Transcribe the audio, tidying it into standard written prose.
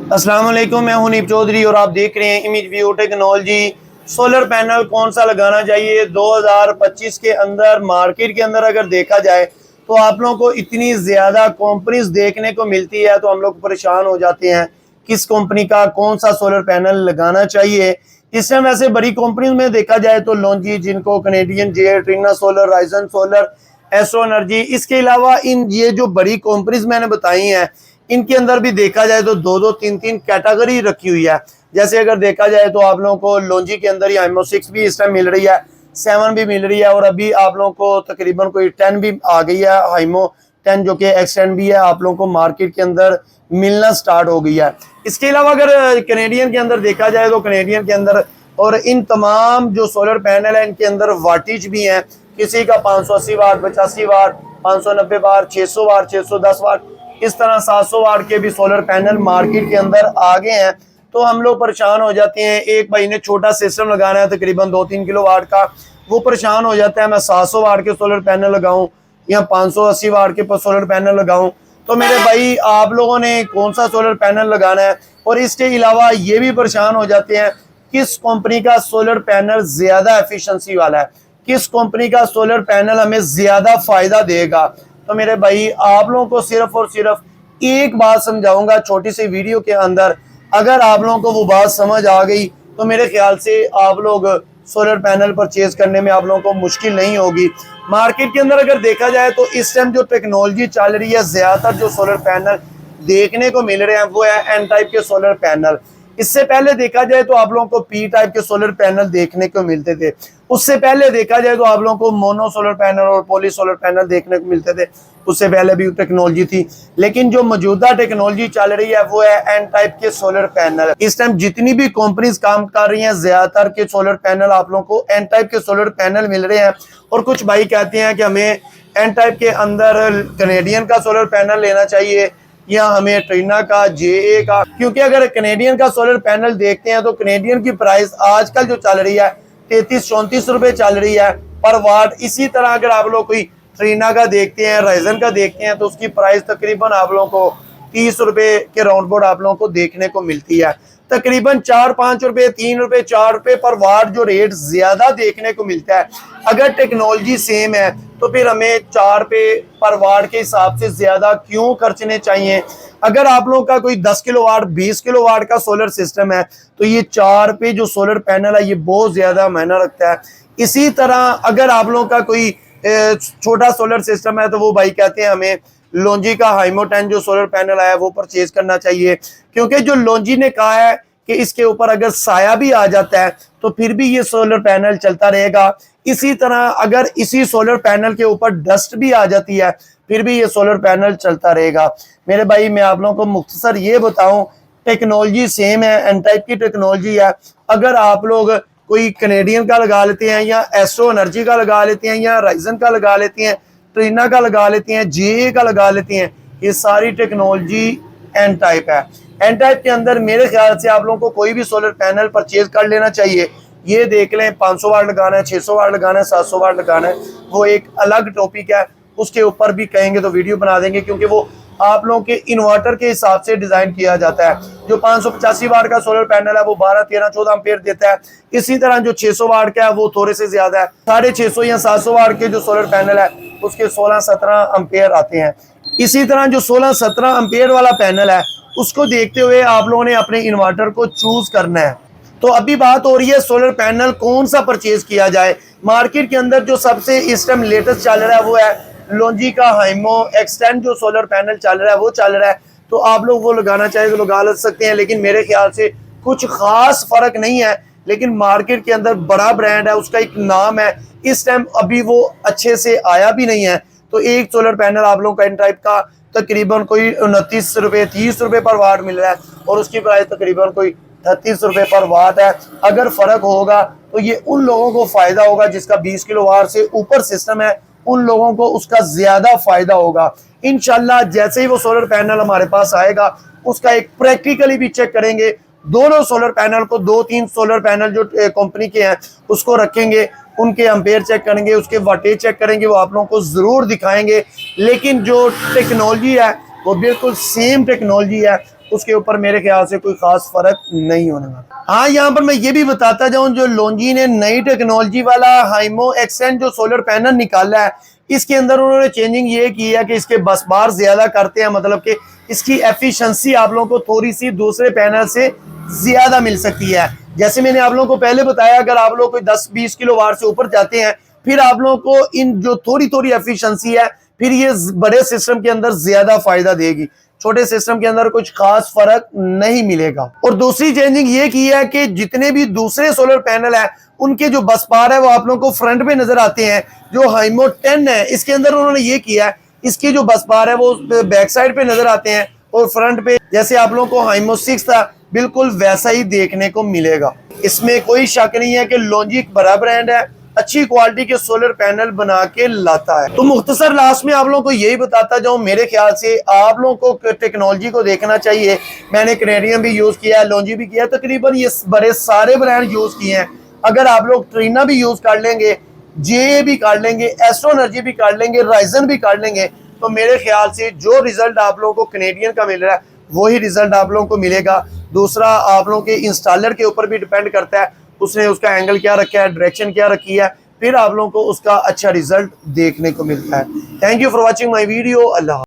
अस्सलाम वालेकुम, मैं हूं नीप चौधरी और आप देख रहे हैं image view technology. Solar panel कौन सा लगाना चाहिए 2025 के अंदर मार्केट के अंदर अगर देखा जाए तो आप लोगों को इतनी ज़्यादा कंपनीज देखने को मिलती है तो हम लोग परेशान हो जाते हैं किस कंपनी का कौन सा सोलर पैनल लगाना चाहिए। इस टाइम वैसे बड़ी कंपनीज में देखा जाए तो लॉन्जी, जिनको Canadian J, Trina solar, Risen solar, Astronergy, इसके अलावा इन ये जो बड़ी कंपनीज मैंने बताई हैं इनके अंदर भी देखा जाए तो दो दो तीन तीन कैटेगरी रखी हुई है। जैसे अगर देखा जाए तो आप लोगों को लॉन्जी के अंदर ही हाइमो 6 भी इस टाइम मिल रही है, 7 भी मिल रही है और अभी आप लोगों को तकरीबन कोई 10 भी आ गई है, हाइमो 10 जो कि एक्सटेंड भी है, आप लोगों को मार्केट के अंदर मिलना स्टार्ट हो गई है। इसके अलावा अगर कैनेडियन के अंदर देखा जाए तो कैनेडियन के अंदर और इन तमाम जो सोलर पैनल है इनके अंदर वाटेज भी हैं, किसी का 580 वाट, 85 वाट, 590 वाट, 600 वाट, 610 वाट, इस तरह 700 वाट के भी सोलर पैनल मार्केट के अंदर आ गए हैं। तो हम लोग परेशान हो जाते हैं, एक भाई ने छोटा सिस्टम लगाना है तकरीबन 2-3 किलो वाट का, वो परेशान हो जाता है मैं 700 वाट के सोलर पैनल लगाऊं या 580 वाट के सोलर पैनल लगाऊं। तो मेरे भाई आप लोगों ने कौन सा सोलर पैनल लगाना है। और इसके अलावा ये भी परेशान हो जाते हैं किस कंपनी का सोलर पैनल ज्यादा एफिशिएंसी वाला है, किस कंपनी का सोलर पैनल हमें ज्यादा फायदा देगा। तो मेरे भाई आप लोगों को सिर्फ और सिर्फ एक बात समझाऊंगा छोटी सी वीडियो के अंदर, अगर आप लोगों को वो बात समझ आ गई तो मेरे ख्याल से आप लोग सोलर पैनल परचेज करने में आप लोगों को मुश्किल नहीं होगी। मार्केट के अंदर अगर देखा जाए तो इस टाइम जो टेक्नोलॉजी चल रही है, ज्यादातर जो सोलर पैनल देखने को मिल रहे हैं वो है एन टाइप के सोलर पैनल। इससे पहले देखा जाए तो आप लोगों को पी टाइप के सोलर पैनल देखने को मिलते थे, उससे पहले देखा जाए तो आप लोगों को मोनो सोलर पैनल और पॉली सोलर पैनल देखने को मिलते थे, उससे पहले भी टेक्नोलॉजी थी। लेकिन जो मौजूदा टेक्नोलॉजी चल रही है वो है एन टाइप के सोलर पैनल। इस टाइम जितनी भी कंपनीज काम कर रही हैं ज्यादातर के सोलर पैनल आप लोगों को एन टाइप के सोलर पैनल मिल रहे हैं। और कुछ भाई कहते हैं कि हमें एन टाइप के अंदर कैनेडियन का सोलर पैनल लेना चाहिए या हमें ट्रिना का, जे का, क्योंकि अगर कैनेडियन का सोलर पैनल देखते हैं तो कैनेडियन की प्राइस आजकल जो चल रही है 33-34 रुपए चल रही है पर वाट। इसी तरह अगर आप लोग कोई ट्रिना का देखते हैं, राइजन का देखते हैं तो उसकी प्राइस तकरीबन आप लोगों को 30 रुपए के राउंड बोर्ड आप लोगों को देखने को मिलती है। तकरीबन 4-5 रुपए, 3 रुपए, 4 रुपए पर वाट जो रेट ज्यादा देखने को मिलता है। अगर टेक्नोलॉजी सेम है तो फिर हमें 4 रुपए पर वाट के हिसाब से ज्यादा क्यों खर्चने चाहिए। अगर आप लोगों का कोई 10 किलो वाट, 20 किलो वाट का सोलर सिस्टम है तो ये 4 रुपए जो सोलर पैनल है ये बहुत ज्यादा महंगा रखता है। इसी तरह अगर आप लोगों का कोई छोटा सोलर सिस्टम है तो वो भाई कहते हैं हमें लॉन्जी का हाइमो 10 जो सोलर पैनल आया वो परचेज करना चाहिए, क्योंकि जो लॉन्जी ने कहा है कि इसके ऊपर अगर साया भी आ जाता है तो फिर भी ये सोलर पैनल चलता रहेगा। इसी तरह अगर इसी सोलर पैनल के ऊपर डस्ट भी आ जाती है फिर भी ये सोलर पैनल चलता रहेगा। मेरे भाई मैं आप लोगों को मुख्तसर ये बताऊं, टेक्नोलॉजी सेम है, एन टाइप की टेक्नोलॉजी है। अगर आप लोग कोई कैनेडियन का लगा लेते हैं या एस्ट्रो एनर्जी का लगा लेते हैं या राइजन का लगा लेते हैं, ट्रिना का लगा लेते हैं, जे का लगा लेते हैं, ये सारी टेक्नोलॉजी एन टाइप है। एन टाइप के अंदर मेरे ख्याल से आप लोगों को कोई भी सोलर पैनल परचेज कर लेना चाहिए। ये देख लें 500 वाट लगाना है, 600 वाट लगाना है, 700 वाट लगाना है, वो एक अलग टॉपिक है, उसके ऊपर भी कहेंगे तो वीडियो बना देंगे, क्योंकि वो आप लोगों के इन्वर्टर के हिसाब से डिजाइन किया जाता है। जो 585 वाट का सोलर पैनल है वो 12, 13, 14 एम्पेयर देता है। इसी तरह जो 600 वाट का है वो थोड़े से ज्यादा है, 650 या 700 वाट के जो सोलर पैनल है उसके 16-17 एम्पेयर आते हैं। इसी तरह जो 16-17 एम्पेयर वाला पैनल है उसको देखते हुए आप लोगों ने अपने इन्वर्टर को चूज करना है। तो अभी बात हो रही है सोलर पैनल कौन सा परचेज किया जाए। मार्केट के अंदर जो सबसे इस टाइम लेटेस्ट चल रहा है वो है लॉन्जी का हाइमो एक्सटेंड जो सोलर पैनल चल रहा है वो चल रहा है। तो आप लोग वो लगाना चाहे तो लगा सकते हैं, लेकिन मेरे ख्याल से कुछ खास फर्क नहीं है। लेकिन मार्केट के अंदर बड़ा ब्रांड है, उसका एक नाम है, इस टाइम अभी वो अच्छे से आया भी नहीं है। तो एक सोलर पैनल आप लोगों का इन टाइप का तकरीबन कोई 29 रुपए, 30 रुपए पर वाट मिल रहा है और उसकी प्राइस तकरीबन कोई 38 रुपए पर वाट है। अगर फर्क होगा तो ये उन लोगों को फायदा होगा जिसका 20 किलो वाट से ऊपर सिस्टम है, उन लोगों को उसका ज्यादा फायदा होगा। इंशाल्लाह जैसे ही वो सोलर पैनल हमारे पास आएगा उसका एक प्रैक्टिकली भी चेक करेंगे। दोनों सोलर पैनल को 2-3 सोलर पैनल जो कंपनी के हैं उसको रखेंगे, उनके एम्पेयर चेक करेंगे, उसके वाटेज चेक करेंगे, वो आप लोगों को जरूर दिखाएंगे। लेकिन जो टेक्नोलॉजी है वो बिल्कुल सेम टेक्नोलॉजी है, उसके ऊपर मेरे ख्याल से कोई खास फर्क नहीं होने वाला। हाँ, यहाँ पर मैं ये भी बताता जाऊँ, जो लोंजी ने नई टेक्नोलॉजी वाला हाइमो एक्सेंट जो सोलर पैनल निकाला है, इसके अंदर उन्होंने चेंजिंग ये की है कि इसके बस बार ज्यादा करते हैं, मतलब कि इसकी एफिशिएंसी आप लोगों को थोड़ी सी दूसरे पैनल से ज्यादा मिल सकती है। जैसे मैंने आप लोगों को पहले बताया, अगर आप लोग कोई 10-20 किलो वाट से ऊपर जाते हैं, फिर आप लोगों को इन जो थोड़ी थोड़ी एफिशिएंसी है, फिर ये बड़े सिस्टम के अंदर ज्यादा फायदा देगी, छोटे सिस्टम के अंदर कुछ खास फर्क नहीं मिलेगा। और दूसरी चेंजिंग ये की है कि जितने भी दूसरे सोलर पैनल है, उनके जो बस बार है वो आप लोगों को फ्रंट पे नजर आते हैं। जो हाइमो 10 है, इसके अंदर उन्होंने ये किया है, इसकी जो बस बार है वो बैक साइड पे नजर आते हैं, और फ्रंट पे जैसे आप लोगों को हाइमो 6 था, बिल्कुल वैसा ही देखने को मिलेगा। इसमें कोई शक नहीं है कि लोंजी एक बड़ा ब्रांड है, अच्छी क्वालिटी के सोलर पैनल बना के लाता है। तो मुख्तसर लास्ट में आप लोगों को यही बताता जाऊं, मेरे ख्याल से आप लोगों को टेक्नोलॉजी को देखना चाहिए। मैंने कैनेडियन भी यूज किया है, लोंजी भी किया, तकरीबन ये बड़े सारे ब्रांड यूज किए हैं। अगर आप लोग ट्रीना भी यूज कर लेंगे, जे भी कर लेंगे, एस्ट्रो एनर्जी भी कर लेंगे, राइजन भी कर लेंगे, तो मेरे ख्याल से जो रिजल्ट आप लोगों को कैनेडियन का मिल रहा है वही रिजल्ट आप लोगों को मिलेगा। दूसरा, आप लोगों के इंस्टॉलर के ऊपर भी डिपेंड करता है, उसने उसका एंगल क्या रखा है, डायरेक्शन क्या रखी है, फिर आप लोगों को उसका अच्छा रिजल्ट देखने को मिलता है। Thank you for watching my video. Allah.